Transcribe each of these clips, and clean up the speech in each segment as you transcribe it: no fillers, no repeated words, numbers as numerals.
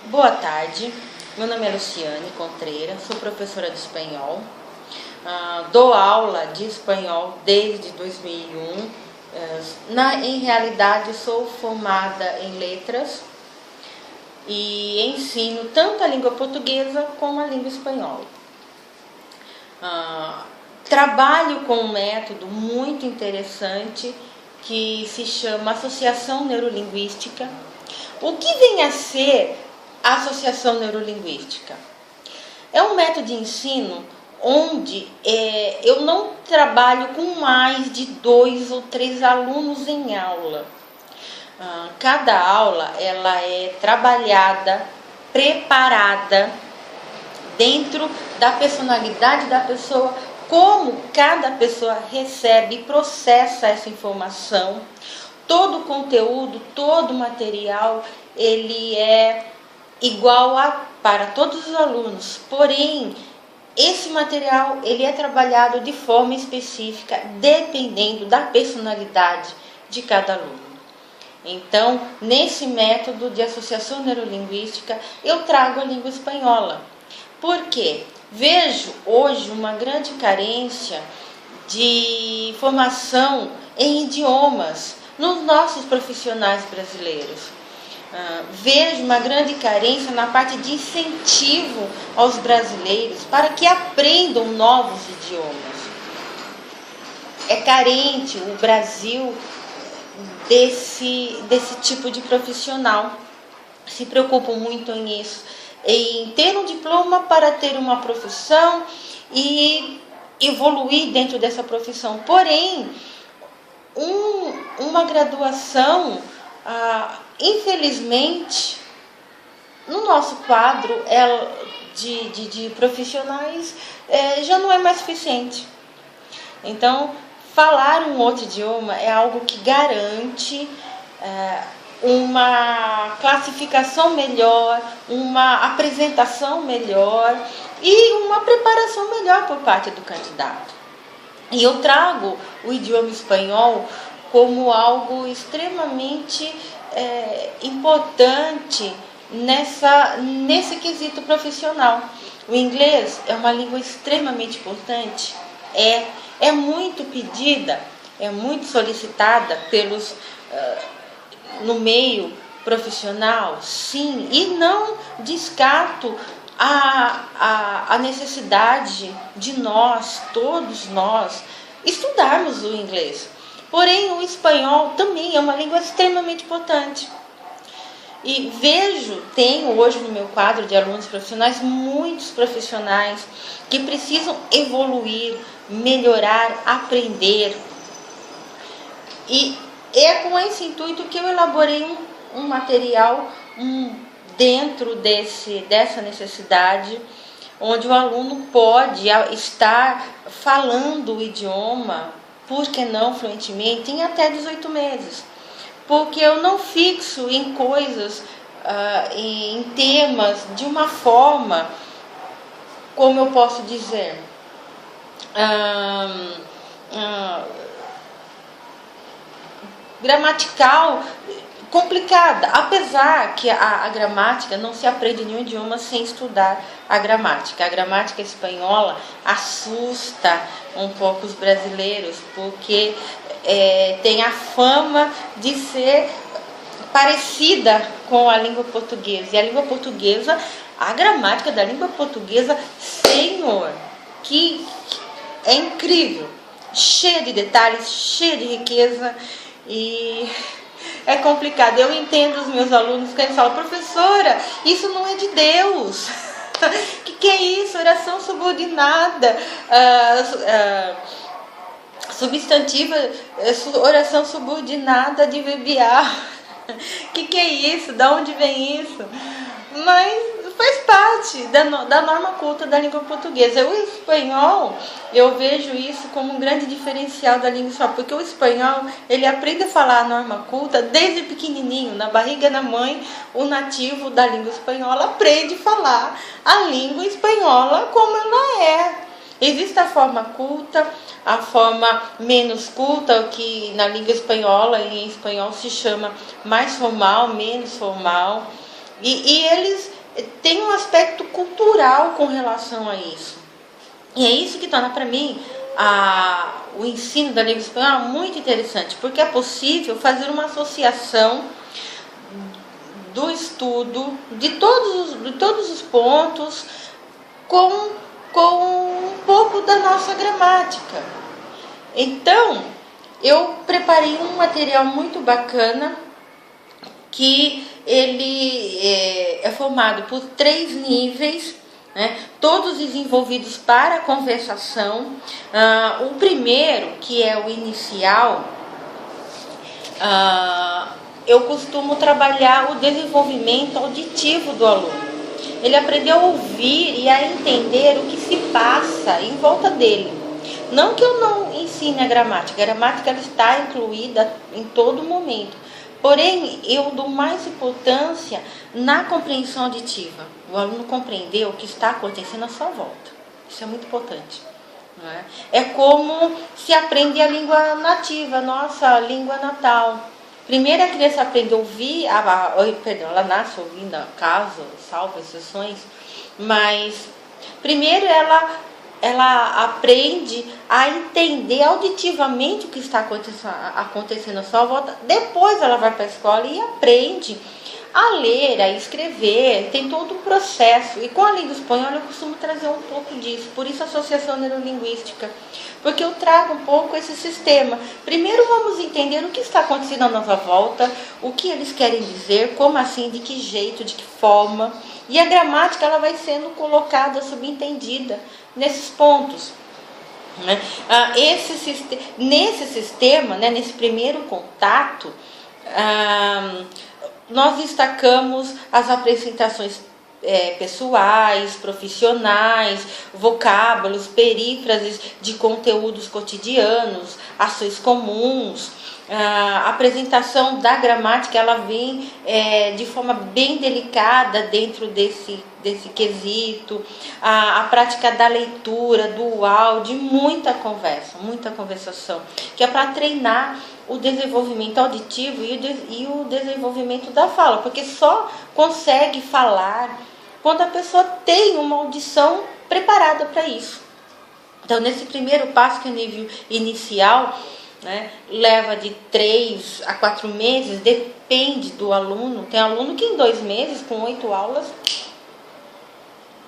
Boa tarde, meu nome é Luciane Contreira, sou professora de espanhol, dou aula de espanhol desde 2001, em realidade sou formada em letras e ensino tanto a língua portuguesa como a língua espanhola. Trabalho com um método muito interessante que se chama Associação Neurolinguística. O que vem a ser a Associação Neurolinguística? É um método de ensino onde eu não trabalho com mais de 2 ou 3 alunos em aula. Cada aula ela é trabalhada, preparada dentro da personalidade da pessoa, como cada pessoa recebe e processa essa informação. Todo o conteúdo, todo o material, ele é igual para todos os alunos, porém, esse material ele é trabalhado de forma específica, dependendo da personalidade de cada aluno. Então, nesse método de associação neurolinguística, eu trago a língua espanhola. Por quê? Vejo hoje uma grande carência de formação em idiomas nos nossos profissionais brasileiros. Vejo uma grande carência na parte de incentivo aos brasileiros para que aprendam novos idiomas. É carente o Brasil desse tipo de profissional. Se preocupam muito em ter um diploma para ter uma profissão e evoluir dentro dessa profissão. Porém, uma graduação, infelizmente, no nosso quadro de profissionais já não é mais suficiente. Então, falar um outro idioma é algo que garante uma classificação melhor, uma apresentação melhor e uma preparação melhor por parte do candidato. E eu trago o idioma espanhol como algo extremamente importante nesse quesito profissional. O inglês é uma língua extremamente importante, é muito pedida, é muito solicitada no meio profissional, sim, e não descarto a necessidade de todos nós, estudarmos o inglês. Porém, o espanhol também é uma língua extremamente importante. E tenho hoje no meu quadro de alunos profissionais, muitos profissionais que precisam evoluir, melhorar, aprender. E é com esse intuito que eu elaborei um material dentro dessa necessidade, onde o aluno pode estar falando o idioma, por que não fluentemente, em até 18 meses. Porque eu não fixo em coisas, em temas, de uma forma, como eu posso dizer, gramatical complicada, apesar que a gramática não se aprende em nenhum idioma sem estudar a gramática. A gramática espanhola assusta um pouco os brasileiros, porque tem a fama de ser parecida com a língua portuguesa. E a língua portuguesa, a gramática da língua portuguesa, Senhor, que é incrível, cheia de detalhes, cheia de riqueza. E é complicado. Eu entendo os meus alunos que eles falam: professora, isso não é de Deus. Que é isso? Oração subordinada, substantiva, oração subordinada de adverbial. Que é isso? Da onde vem isso? Mas faz parte da norma culta da língua portuguesa. O espanhol, eu vejo isso como um grande diferencial da língua espanhola, porque o espanhol, ele aprende a falar a norma culta desde pequenininho, na barriga da mãe. O nativo da língua espanhola aprende a falar a língua espanhola como ela é. Existe a forma culta, a forma menos culta, o que na língua espanhola, em espanhol, se chama mais formal, menos formal. E eles tem um aspecto cultural com relação a isso. E é isso que torna para mim o ensino da língua espanhola muito interessante, porque é possível fazer uma associação do estudo de todos os pontos com um pouco da nossa gramática. Então, eu preparei um material muito bacana, que ele é formado por 3 níveis, né, todos desenvolvidos para a conversação. O primeiro, que é o inicial, eu costumo trabalhar o desenvolvimento auditivo do aluno. Ele aprendeu a ouvir e a entender o que se passa em volta dele. Não que eu não ensine a gramática ela está incluída em todo momento. Porém, eu dou mais importância na compreensão auditiva. O aluno compreender o que está acontecendo à sua volta. Isso é muito importante. Não é? É como se aprende a língua nativa, a nossa língua natal. Primeiro a criança aprende a ouvir, ela nasce ouvindo, caso, salvo exceções, mas primeiro ela aprende a entender auditivamente o que está acontecendo à sua volta. Depois ela vai para a escola e aprende a ler, a escrever, tem todo um processo. E com a língua espanhola eu costumo trazer um pouco disso, por isso a associação neurolinguística, porque eu trago um pouco esse sistema. Primeiro vamos entender o que está acontecendo à nossa volta, o que eles querem dizer, como assim, de que jeito, de que forma. E a gramática ela vai sendo colocada, subentendida nesses pontos. Né? Nesse sistema, né, nesse primeiro contato, nós destacamos as apresentações pessoais, profissionais, vocábulos, perífrases de conteúdos cotidianos, ações comuns. A apresentação da gramática ela vem de forma bem delicada dentro desse quesito, a prática da leitura, do áudio, muita conversação, que é para treinar o desenvolvimento auditivo e o desenvolvimento da fala, porque só consegue falar quando a pessoa tem uma audição preparada para isso. Então, nesse primeiro passo, que é o nível inicial, né, leva de 3 a 4 meses, depende do aluno. Tem aluno que em 2 meses, com 8 aulas,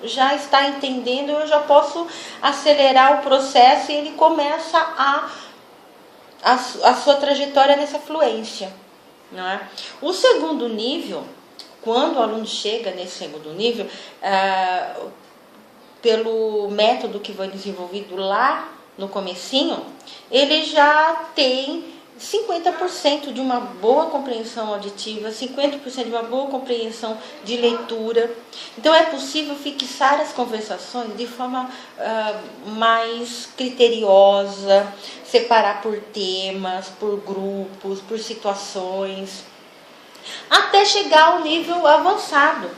já está entendendo, eu já posso acelerar o processo e ele começa a sua trajetória nessa fluência. Não é? O segundo nível, quando o aluno chega nesse segundo nível, pelo método que foi desenvolvido lá no comecinho, ele já tem 50% de uma boa compreensão auditiva, 50% de uma boa compreensão de leitura. Então é possível fixar as conversações de forma mais criteriosa, separar por temas, por grupos, por situações, até chegar ao nível avançado,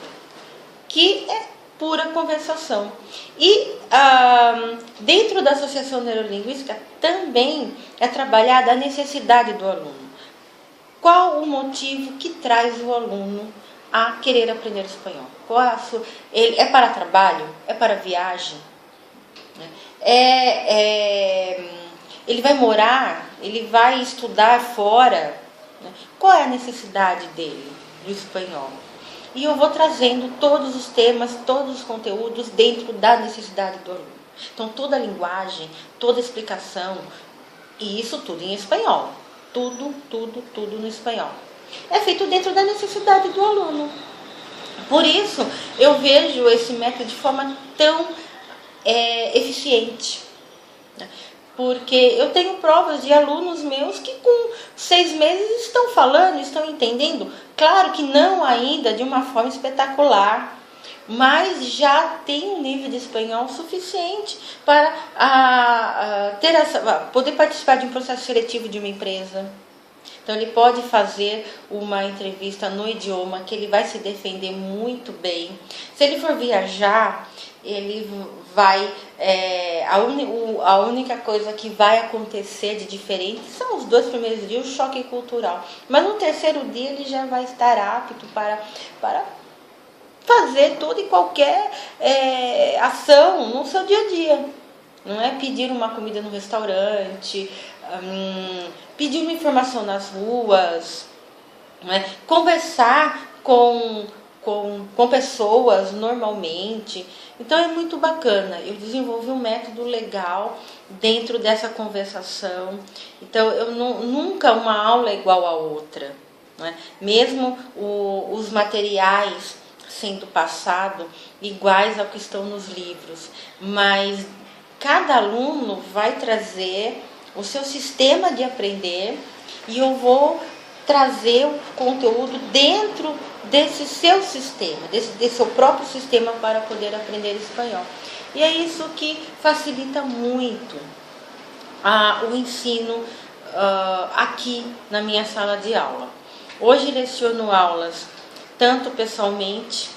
que é pura conversação. E dentro da associação neurolinguística também é trabalhada a necessidade do aluno. Qual o motivo que traz o aluno a querer aprender espanhol? É para trabalho? É para viagem? Ele vai morar? Ele vai estudar fora? Qual é a necessidade dele do espanhol? E eu vou trazendo todos os temas, todos os conteúdos dentro da necessidade do aluno. Então, toda a linguagem, toda a explicação, e isso tudo em espanhol. Tudo no espanhol. É feito dentro da necessidade do aluno. Por isso, eu vejo esse método de forma tão eficiente. Porque eu tenho provas de alunos meus que com 6 meses estão falando, estão entendendo. Claro que não ainda de uma forma espetacular, mas já tem um nível de espanhol suficiente para poder participar de um processo seletivo de uma empresa. Então ele pode fazer uma entrevista no idioma que ele vai se defender muito bem. Se ele for viajar, ele vai... a única coisa que vai acontecer de diferente são os 2 primeiros dias, o choque cultural. Mas no 3º dia ele já vai estar apto para fazer toda e qualquer ação no seu dia a dia. Não é pedir uma comida no restaurante, pedir uma informação nas ruas, não é? Conversar com pessoas normalmente. Então é muito bacana. Eu desenvolvi um método legal dentro dessa conversação. Então nunca uma aula é igual a outra, não é? Mesmo os materiais sendo passados iguais ao que estão nos livros, mas cada aluno vai trazer o seu sistema de aprender e eu vou trazer o conteúdo dentro desse seu sistema, desse seu próprio sistema para poder aprender espanhol. E é isso que facilita muito o ensino aqui na minha sala de aula. Hoje leciono aulas tanto pessoalmente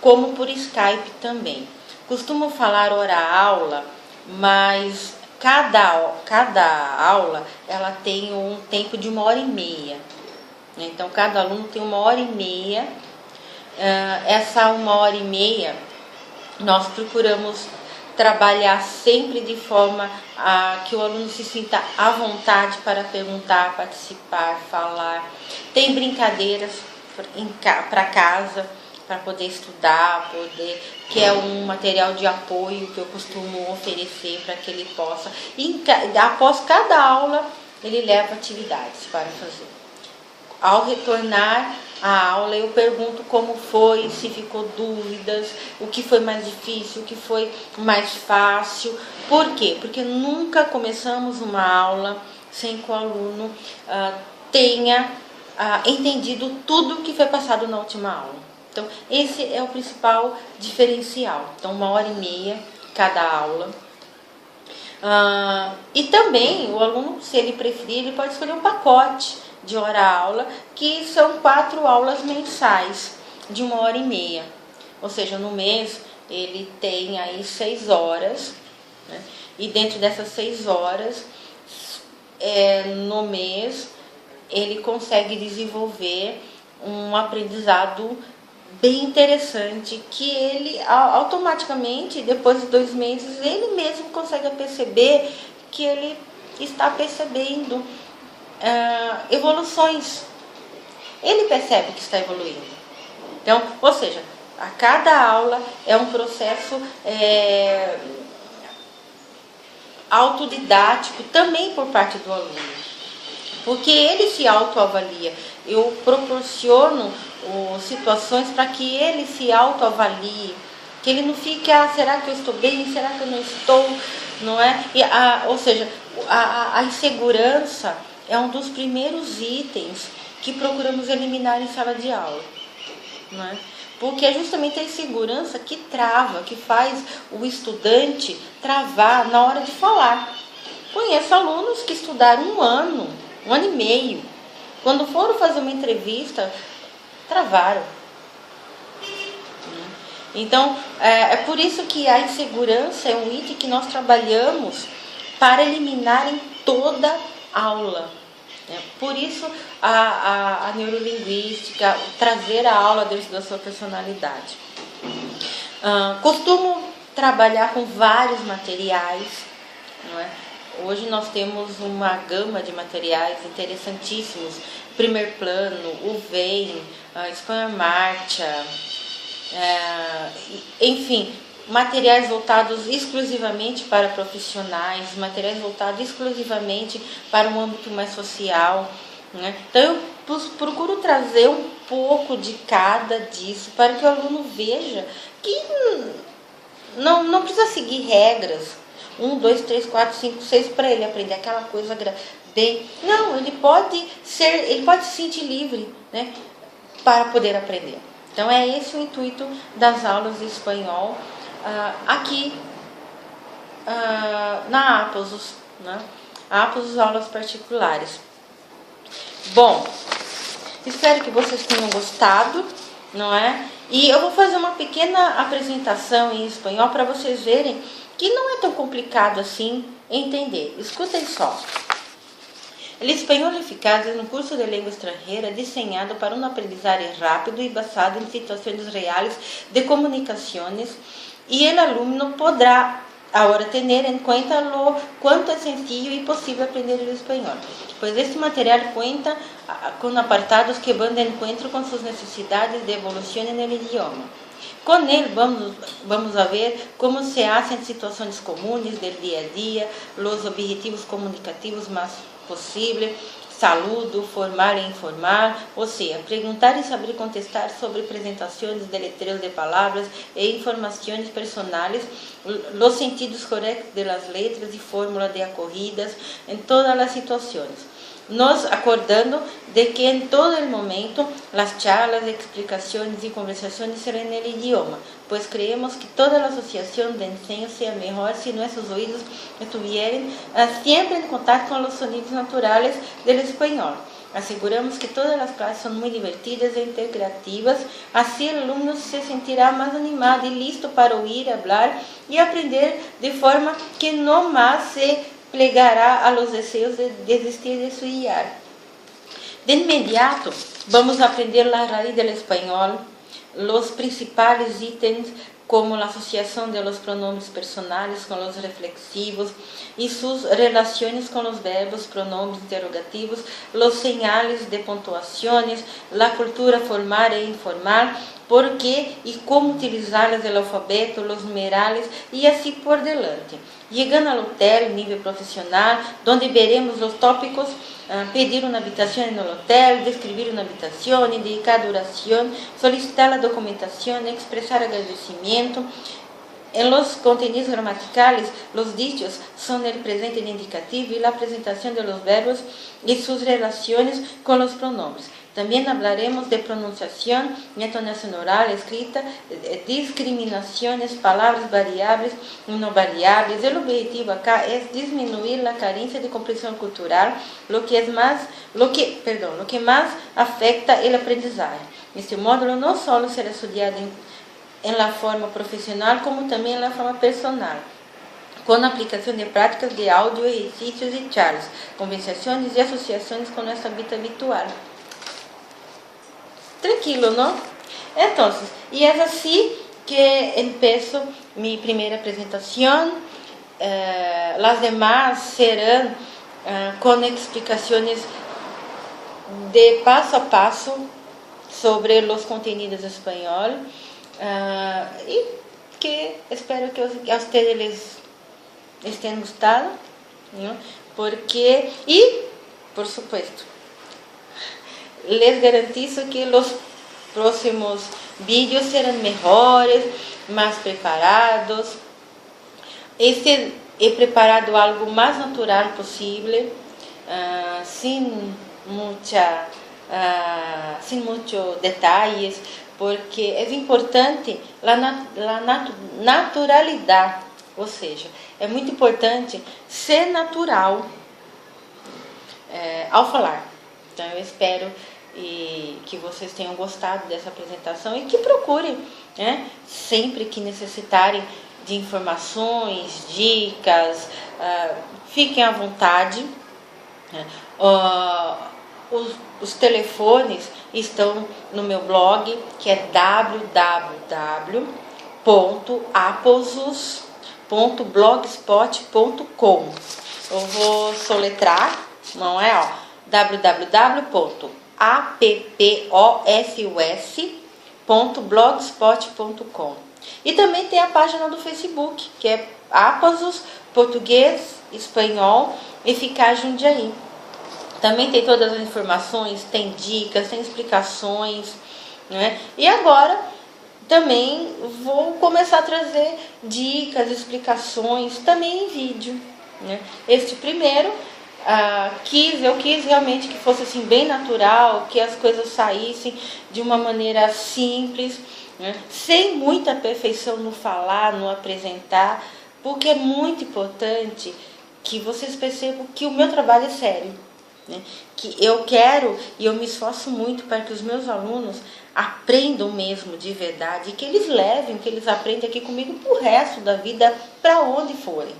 como por Skype também. Costumo falar hora-aula, mas cada aula ela tem um tempo de 1h30. Então, cada aluno tem 1h30. Essa 1h30, nós procuramos trabalhar sempre de forma a que o aluno se sinta à vontade para perguntar, participar, falar. Tem brincadeiras para casa, para poder estudar, que é um material de apoio que eu costumo oferecer para que ele possa. E após cada aula, ele leva atividades para fazer. Ao retornar à aula, eu pergunto como foi, se ficou dúvidas, o que foi mais difícil, o que foi mais fácil. Por quê? Porque nunca começamos uma aula sem que o aluno tenha entendido tudo que foi passado na última aula. Então, esse é o principal diferencial. Então, 1h30 cada aula. E também, o aluno, se ele preferir, ele pode escolher um pacote de hora-aula, que são 4 aulas mensais, de 1h30. Ou seja, no mês, ele tem aí 6 horas, né? E dentro dessas 6 horas, no mês, ele consegue desenvolver um aprendizado bem interessante, que ele automaticamente, depois de 2 meses, ele mesmo consegue perceber que ele está percebendo evoluções. Ele percebe que está evoluindo. Então, ou seja, a cada aula é um processo autodidático também por parte do aluno, porque ele se autoavalia. Eu proporciono situações para que ele se autoavalie, que ele não fique, será que eu estou bem, será que eu não estou, não é? Ou seja, a insegurança é um dos primeiros itens que procuramos eliminar em sala de aula, não é? Porque é justamente a insegurança que trava, que faz o estudante travar na hora de falar. Conheço alunos que estudaram 1 ano, 1 ano e meio. Quando foram fazer uma entrevista, travaram. Então, é por isso que a insegurança é um item que nós trabalhamos para eliminar em toda aula. Por isso, a neurolinguística, trazer a aula dentro da sua personalidade. Costumo trabalhar com vários materiais, não é? Hoje nós temos uma gama de materiais interessantíssimos. Primeiro Plano, o VEM, Espanha Marcha, enfim, materiais voltados exclusivamente para profissionais, materiais voltados exclusivamente para um âmbito mais social, né? Então eu procuro trazer um pouco de cada disso para que o aluno veja que não precisa seguir regras, 1, 2, 3, 4, 5, 6 para ele aprender aquela coisa bem. Não, ele pode se sentir livre, né, para poder aprender. Então é esse o intuito das aulas de espanhol aqui na Aposos, né? Aposos aulas particulares. Bom, espero que vocês tenham gostado, não é? E eu vou fazer uma pequena apresentação em espanhol para vocês verem que não é tão complicado assim entender. Escutem só. El español eficaz es un curso de lengua extranjera diseñado para un aprendizaje rápido y basado en situaciones reales de comunicaciones, y el alumno podrá ahora tener en cuenta lo cuánto es sencillo y posible aprender el español. Pues este material cuenta con apartados que van de encuentro con sus necesidades de evolución en el idioma. Con él vamos a ver cómo se hacen situaciones comunes del día a día, los objetivos comunicativos más posibles, saludo, formal e informal, ou seja, perguntar e saber contestar sobre apresentações, deletreos de palavras e informações personais, os sentidos corretos das letras e fórmula de acorridas em todas as situações. Nos acordando de que en todo el momento las charlas, explicaciones y conversaciones serán en el idioma, pues creemos que toda la asociación de enseño sea mejor si nuestros oídos estuvieran siempre en contacto con los sonidos naturales del español. Aseguramos que todas las clases son muy divertidas e integrativas, así el alumno se sentirá más animado y listo para oír, hablar y aprender de forma que no más se plegará a los deseos de desistir de estudiar. De inmediato, vamos a aprender la raíz del español, los principales ítems como la asociación de los pronombres personales con los reflexivos y sus relaciones con los verbos, pronombres interrogativos, los señales de puntuaciones, la cultura formal e informal, por qué y cómo utilizarlas del alfabeto, los numerales y así por delante. Llegando al hotel, nível profissional, onde veremos os tópicos, pedir uma habitação no hotel, descrever uma habitação, indicar a oração, solicitar a documentação, expressar agradecimento. En los contenidos gramaticales, los dichos son el presente indicativo y la presentación de los verbos y sus relaciones con los pronombres. También hablaremos de pronunciación, entonación oral, escrita, discriminaciones, palabras variables y no variables. El objetivo acá es disminuir la carencia de comprensión cultural, lo que más afecta el aprendizaje. Este módulo no solo será estudiado en la forma profesional, como también en la forma personal, con aplicación de prácticas de audio, ejercicios y charlas, conversaciones y asociaciones con nuestra vida habitual. Tranquilo, ¿no? Entonces, y es así que empiezo mi primera presentación. Las demás serán con explicaciones de paso a paso sobre los contenidos de español. Y que espero que a ustedes les estén gustado, ¿no? Porque, y por supuesto, les garantizo que los próximos vídeos serán mejores, más preparados. He preparado algo más natural posible, sin muchos detalles, porque é importante a naturalidade, ou seja, é muito importante ser natural ao falar. Então eu espero que vocês tenham gostado dessa apresentação e que procurem, né, sempre que necessitarem de informações, dicas, fiquem à vontade. Os telefones estão no meu blog, que é www.aposus.blogspot.com. Eu vou soletrar, não é? www.aposus.blogspot.com. E também tem a página do Facebook, que é Aposus Português Espanhol Eficaz Jundiaí. Também tem todas as informações, tem dicas, tem explicações, né? E agora também vou começar a trazer dicas, explicações, também em vídeo, né? Este primeiro, eu quis realmente que fosse assim bem natural, que as coisas saíssem de uma maneira simples, né? Sem muita perfeição no falar, no apresentar, porque é muito importante que vocês percebam que o meu trabalho é sério. Né? Que eu quero e eu me esforço muito para que os meus alunos aprendam mesmo de verdade, e que eles levem o que eles aprendem aqui comigo pro resto da vida, para onde forem.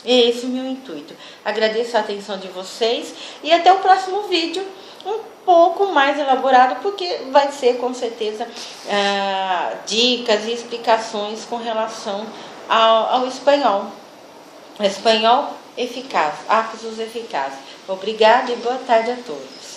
É esse o meu intuito. Agradeço a atenção de vocês e até o próximo vídeo, um pouco mais elaborado, porque vai ser com certeza dicas e explicações com relação ao espanhol. Espanhol eficaz, Axus eficaz. Obrigada e boa tarde a todos.